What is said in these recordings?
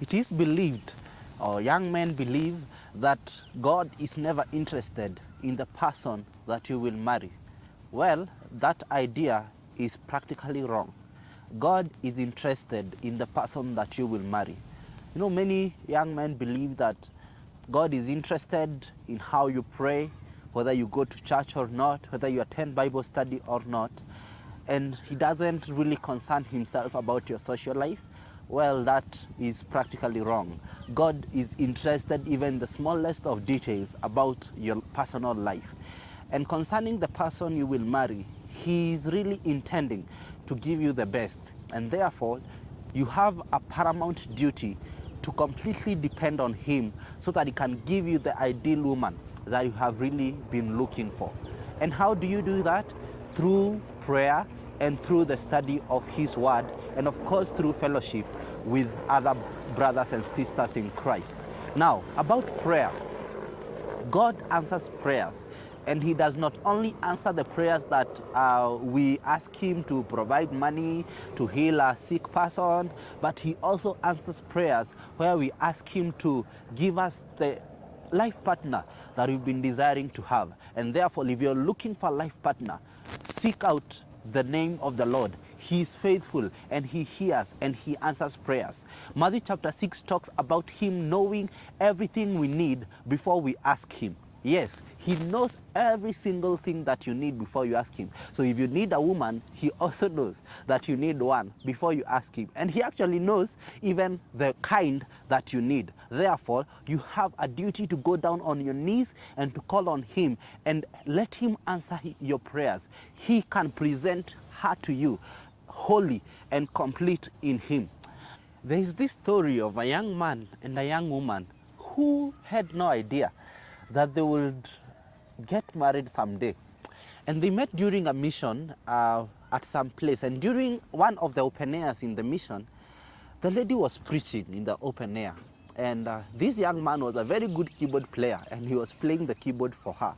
It is believed, or young men believe, that God is never interested in the person that you will marry. Well, that idea is practically wrong. God is interested in the person that you will marry. You know, many young men believe that God is interested in how you pray, whether you go to church or not, whether you attend Bible study or not, and He doesn't really concern Himself about your social life. Well, that is practically wrong. God is interested even in the smallest of details about your personal life. And concerning the person you will marry, He is really intending to give you the best. And therefore, you have a paramount duty to completely depend on Him so that He can give you the ideal woman that you have really been looking for. And how do you do that? Through prayer and through the study of His Word, and of course through fellowship with other brothers and sisters in Christ. Now, about prayer, God answers prayers, and He does not only answer the prayers that we ask Him to provide money to heal a sick person, but He also answers prayers where we ask Him to give us the life partner that we've been desiring to have. And therefore, if you're looking for a life partner, seek out the name of the Lord. He is faithful, and He hears and He answers prayers. Matthew chapter 6 talks about Him knowing everything we need before we ask Him. Yes, He knows every single thing that you need before you ask Him. So if you need a woman, He also knows that you need one before you ask Him. And He actually knows even the kind that you need. Therefore, you have a duty to go down on your knees and to call on Him and let Him answer your prayers. He can present her to you holy and complete in Him. There is this story of a young man and a young woman who had no idea that they would get married someday. And they met during a mission at some place. And during one of the open airs in the mission, the lady was preaching in the open air. And this young man was a very good keyboard player, and he was playing the keyboard for her.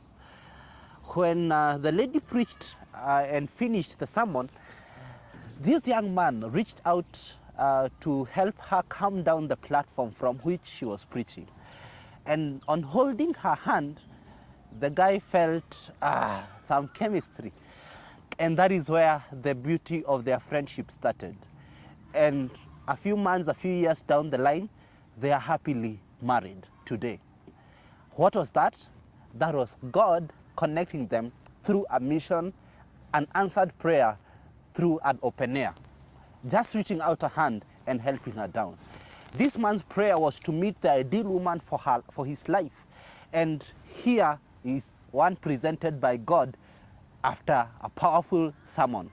When the lady preached and finished the sermon, this young man reached out to help her come down the platform from which she was preaching. And on holding her hand, the guy felt some chemistry. And that is where the beauty of their friendship started. And a few months, a few years down the line, they are happily married today. What was that? That was God connecting them through a mission, an answered prayer through an open air, just reaching out a hand and helping her down. This man's prayer was to meet the ideal woman for his life. And here is one presented by God after a powerful sermon.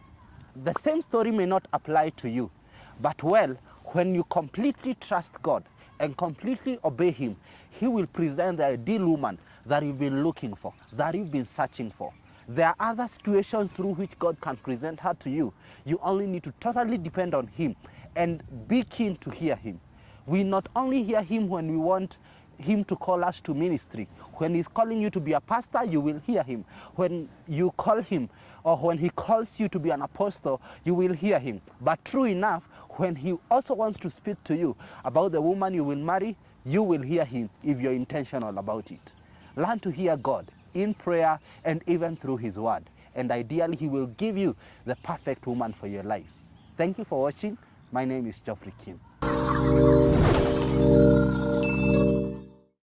The same story may not apply to you, but well, when you completely trust God and completely obey Him, He will present the ideal woman that you've been looking for, that you've been searching for. There are other situations through which God can present her to you. You only need to totally depend on Him and be keen to hear Him. We not only hear Him when we want Him to call us to ministry. When He's calling you to be a pastor, you will hear Him. When you call Him, or when He calls you to be an apostle, you will hear Him. But true enough, when He also wants to speak to you about the woman you will marry, you will hear Him if you're intentional about it. Learn to hear God in prayer and even through His Word. And ideally, He will give you the perfect woman for your life. Thank you for watching. My name is Geoffrey Kim.